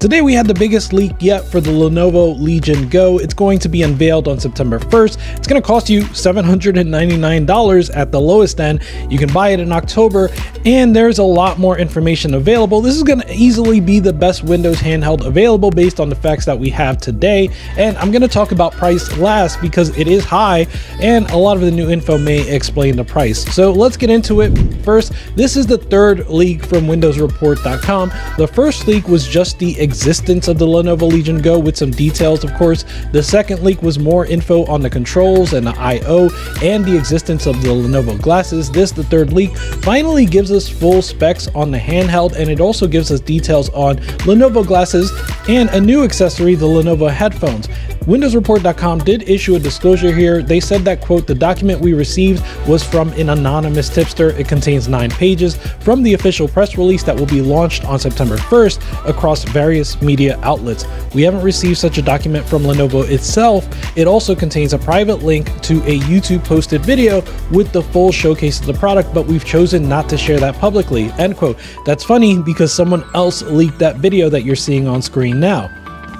Today we had the biggest leak yet for the Lenovo Legion Go. It's going to be unveiled on September 1st. It's going to cost you $799 at the lowest end. You can buy it in October, and there's a lot more information available. This is going to easily be the best Windows handheld available based on the facts that we have today. And I'm going to talk about price last because it is high and a lot of the new info may explain the price. So let's get into it. First, this is the third leak from WindowsReport.com. The first leak was just the existence of the Lenovo Legion Go with some details, of course. The second leak was more info on the controls and the I/O and the existence of the Lenovo glasses. This, the third leak, finally gives us full specs on the handheld, and it also gives us details on Lenovo glasses and a new accessory, the Lenovo headphones. WindowsReport.com did issue a disclosure here. They said that, quote, the document we received was from an anonymous tipster. It contains 9 pages from the official press release that will be launched on September 1st across various media outlets. We haven't received such a document from Lenovo itself. It also contains a private link to a YouTube posted video with the full showcase of the product, but we've chosen not to share that publicly, end quote. That's funny because someone else leaked that video that you're seeing on screen now.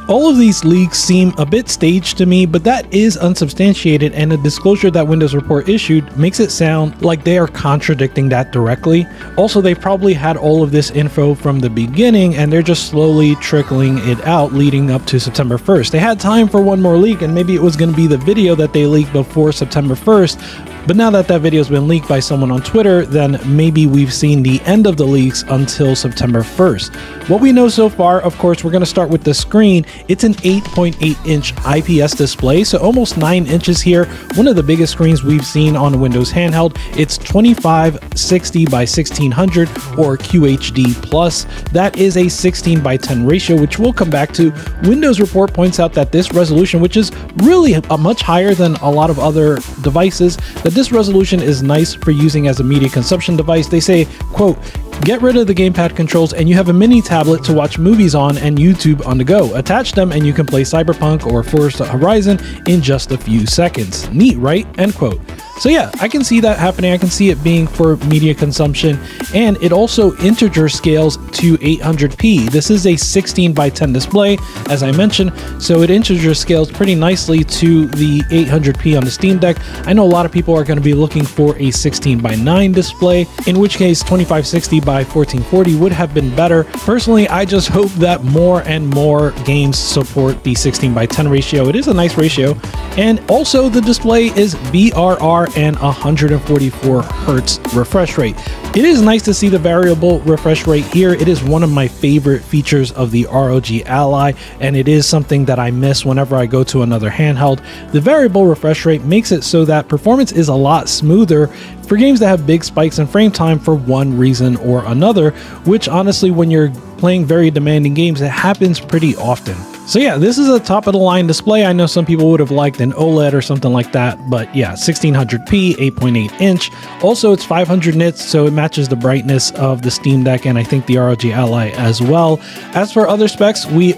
All of these leaks seem a bit staged to me, but that is unsubstantiated, and the disclosure that Windows Report issued makes it sound like they are contradicting that directly. Also, they probably had all of this info from the beginning and they're just slowly trickling it out leading up to September 1st. They had time for one more leak, and maybe it was going to be the video that they leaked before September 1st. But now that that video has been leaked by someone on Twitter, then maybe we've seen the end of the leaks until September 1st. What we know so far, of course, we're going to start with the screen. It's an 8.8-inch IPS display, so almost 9 inches here. One of the biggest screens we've seen on a Windows handheld. It's 2560 by 1600 or QHD+. That is a 16:10 ratio, which we'll come back to. Windows Report points out that this resolution, which is really a much higher than a lot of other devices, that this resolution is nice for using as a media consumption device. They say, quote, get rid of the gamepad controls and you have a mini tablet to watch movies on and YouTube on the go. Attach them and you can play Cyberpunk or Forza Horizon in just a few seconds. Neat, right? End quote. So yeah, I can see that happening. I can see it being for media consumption, and it also integer scales to 800p. This is a 16:10 display, as I mentioned, so it integer scales pretty nicely to the 800p on the Steam Deck. I know a lot of people are going to be looking for a 16:9 display, in which case 2560 by 1440 would have been better. Personally, I just hope that more and more games support the 16:10 ratio. It is a nice ratio, and also the display is BRR and 144 hertz refresh rate. It is nice to see the variable refresh rate here. It is one of my favorite features of the ROG Ally, and it is something that I miss whenever I go to another handheld. The variable refresh rate makes it so that performance is a lot smoother for games that have big spikes in frame time for one reason or another, which honestly, when you're playing very demanding games, it happens pretty often. So yeah, this is a top of the line display. I know some people would have liked an OLED or something like that, but yeah, 1600p, 8.8 inch. Also, it's 500 nits, so it matches the brightness of the Steam Deck and I think the ROG Ally as well. As for other specs, we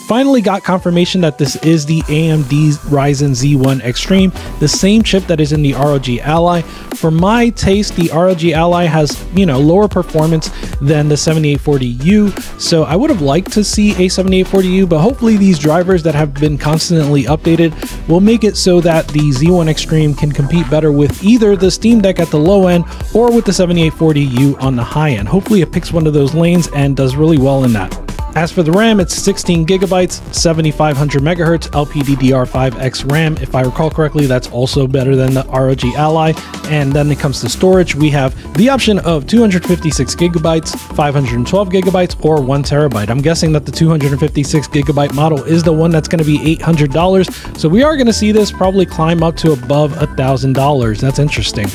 finally got confirmation that this is the AMD Ryzen Z1 Extreme, the same chip that is in the ROG Ally. For my taste, the ROG Ally has, lower performance than the 7840U, so I would have liked to see a 7840U, but hopefully these drivers that have been constantly updated will make it so that the Z1 Extreme can compete better with either the Steam Deck at the low end or with the 7840U on the high end. Hopefully it picks one of those lanes and does really well in that. As for the RAM, it's 16 gigabytes, 7500 megahertz, LPDDR5X RAM. If I recall correctly, that's also better than the ROG Ally. And then it comes to storage, we have the option of 256 gigabytes, 512 gigabytes, or 1 terabyte. I'm guessing that the 256 gigabyte model is the one that's going to be $800. So we are going to see this probably climb up to above $1,000. That's interesting.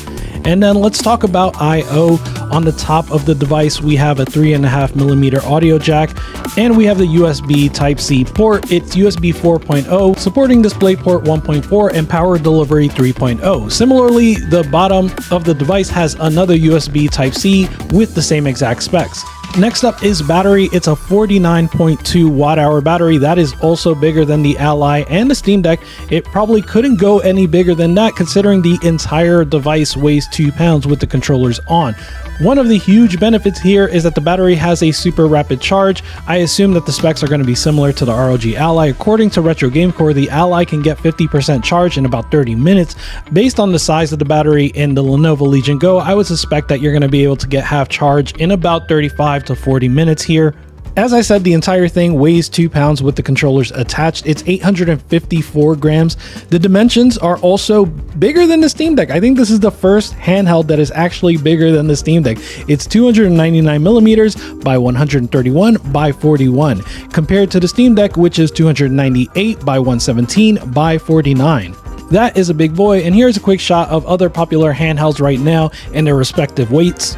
And then let's talk about I/O. On the top of the device, we have a 3.5mm audio jack, and we have the USB Type-C port. It's USB 4.0, supporting DisplayPort 1.4 and Power Delivery 3.0. Similarly, the bottom of the device has another USB Type-C with the same exact specs. Next up is battery. It's a 49.2 watt hour battery. That is also bigger than the Ally and the Steam Deck. It probably couldn't go any bigger than that considering the entire device weighs 2 pounds with the controllers on. One of the huge benefits here is that the battery has a super rapid charge. I assume that the specs are going to be similar to the ROG Ally. According to Retro Game Core, the Ally can get 50% charge in about 30 minutes. Based on the size of the battery in the Lenovo Legion Go, I would suspect that you're going to be able to get half charge in about 35 to 40 minutes here. As I said, the entire thing weighs 2 pounds with the controllers attached. It's 854 grams. The dimensions are also bigger than the Steam Deck. I think this is the first handheld that is actually bigger than the Steam Deck. It's 299 millimeters by 131 by 41, compared to the Steam Deck, which is 298 by 117 by 49. That is a big boy, and here's a quick shot of other popular handhelds right now and their respective weights.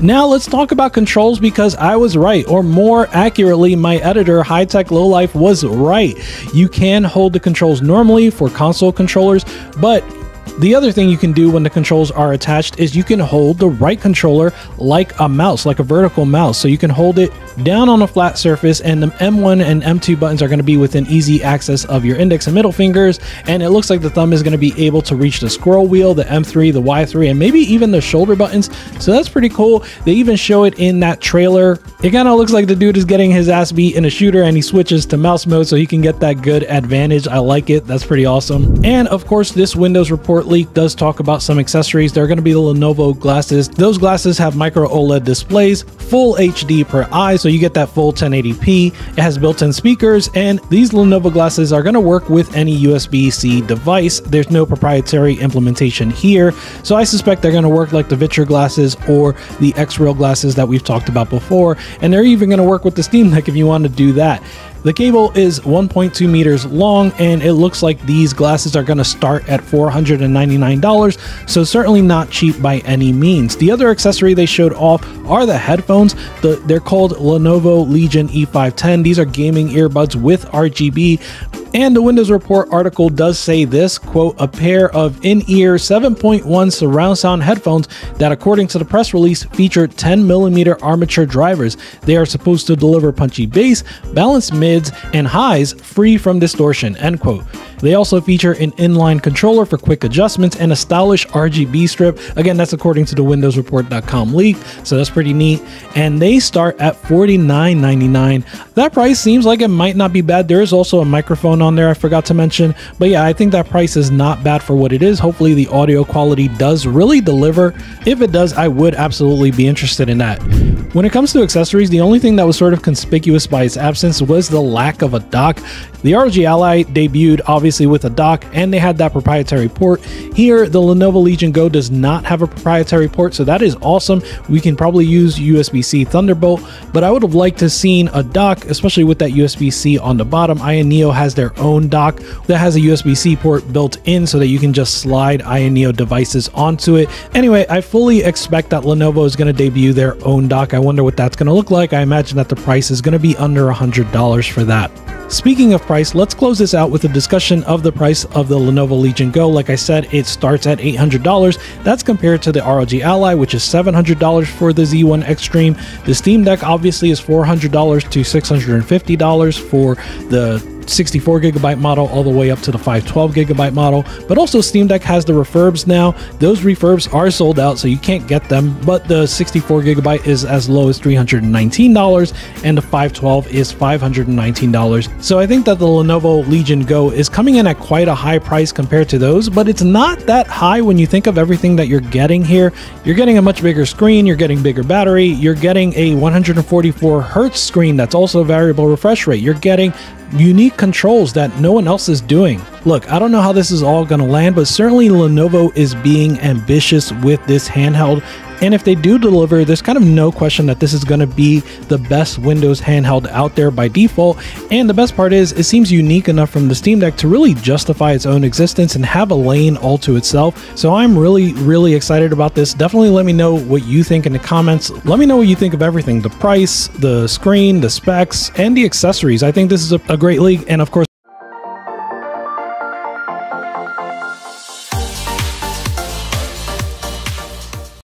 Now let's talk about controls, because I was right, or more accurately, my editor, High Tech Lowlife, was right. You can hold the controls normally for console controllers, but the other thing you can do when the controls are attached is you can hold the right controller like a mouse, like a vertical mouse. So you can hold it down on a flat surface, and the M1 and M2 buttons are going to be within easy access of your index and middle fingers. And it looks like the thumb is going to be able to reach the scroll wheel, the M3, the Y3, and maybe even the shoulder buttons. So that's pretty cool. They even show it in that trailer. It kind of looks like the dude is getting his ass beat in a shooter and he switches to mouse mode so he can get that good advantage. I like it. That's pretty awesome. And of course, this Windows report leak does talk about some accessories. They're going to be the Lenovo glasses. Those glasses have micro OLED displays, full HD per eye, so you get that full 1080p. It has built-in speakers, and these Lenovo glasses are going to work with any USB-C device. There's no proprietary implementation here, so I suspect they're going to work like the Vitro glasses or the X-Rail glasses that we've talked about before, and they're even going to work with the Steam Deck if you want to do that. The cable is 1.2 meters long, and it looks like these glasses are going to start at $499, so certainly not cheap by any means. The other accessory they showed off are the headphones. They're called Lenovo Legion E510. These are gaming earbuds with RGB. And the Windows Report article does say this, quote, a pair of in-ear 7.1 surround sound headphones that, according to the press release, feature 10mm armature drivers. They are supposed to deliver punchy bass, balanced mids, and highs free from distortion, end quote. They also feature an inline controller for quick adjustments and a stylish RGB strip. Again, that's according to the WindowsReport.com leak, so that's pretty neat. And they start at $49.99. That price seems like it might not be bad. There is also a microphone on there I forgot to mention, but yeah, I think that price is not bad for what it is. Hopefully the audio quality does really deliver. If it does, I would absolutely be interested in that. When it comes to accessories, the only thing that was sort of conspicuous by its absence was the lack of a dock. The ROG Ally debuted obviously with a dock, and they had that proprietary port. Here, the Lenovo Legion Go does not have a proprietary port, so that is awesome. We can probably use USB-C Thunderbolt, but I would have liked to have seen a dock, especially with that USB-C on the bottom. Neo has their own dock that has a USB-C port built in so that you can just slide Neo devices onto it. Anyway, I fully expect that Lenovo is going to debut their own dock. I wonder what that's going to look like. I imagine that the price is going to be under $100 for that. Speaking of price, let's close this out with a discussion of the price of the Lenovo Legion Go. Like I said, it starts at $800. That's compared to the ROG Ally, which is $700 for the Z1 Extreme. The Steam Deck obviously is $400 to $650 for the 64GB model all the way up to the 512GB model. But also Steam Deck has the refurbs now. Those refurbs are sold out, so you can't get them, but the 64GB is as low as $319 and the 512 is $519. So I think that the Lenovo Legion Go is coming in at quite a high price compared to those, but it's not that high when you think of everything that you're getting here. You're getting a much bigger screen, you're getting bigger battery, you're getting a 144 Hertz screen that's also variable refresh rate, you're getting unique controls that no one else is doing. Look, I don't know how this is all going to land, but certainly Lenovo is being ambitious with this handheld. And if they do deliver, there's kind of no question that this is going to be the best Windows handheld out there by default. And the best part is, it seems unique enough from the Steam Deck to really justify its own existence and have a lane all to itself. So I'm really excited about this. Definitely let me know what you think in the comments. Let me know what you think of everything: the price, the screen, the specs, and the accessories. I think this is a great league. And of course,